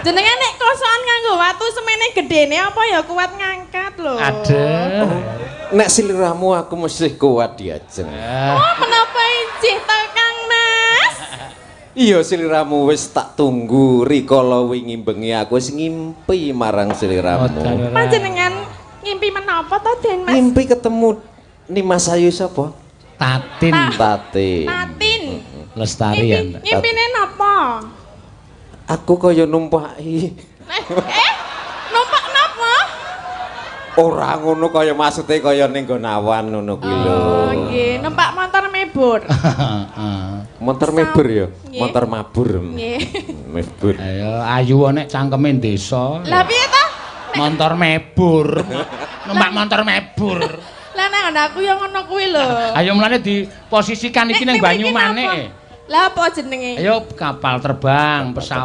Jenenge nek kosokan nganggo watu semene gedene apa ya kuat ngangkat lho. Aduh. Nek sliramu aku mesti kuat diajeng. Oh, menapa injih to Kang Mas? Iya sliramu wis tak tunggu rikala wingi bengi aku wis ngimpi marang sliramu. Panjenengan ngimpi menapa to Den Mas? Ngimpi ketemu Nimas Ayu sapa? Tatin. Tatin. Tatin. Lestarian. Ngimpine napa? Aku kaya numpaki. Numpak napa? Ora ngono kaya maksude kaya ning nggon awan ngono kuwi lho. Oh, nggih, numpak motor mebur. Motor mebur ya? Nggih. Motor mabur. Nggih. Mebur. Ayo ayu nek cangkeme desa. Lah piye to? Motor mebur. Numpak motor mebur. Lah nek aku ya ngono kuwi lho. Ayo mulane diposisikan iki ning Banyumane. Lah apa jenenge? Ayo kapal terbang, pesawat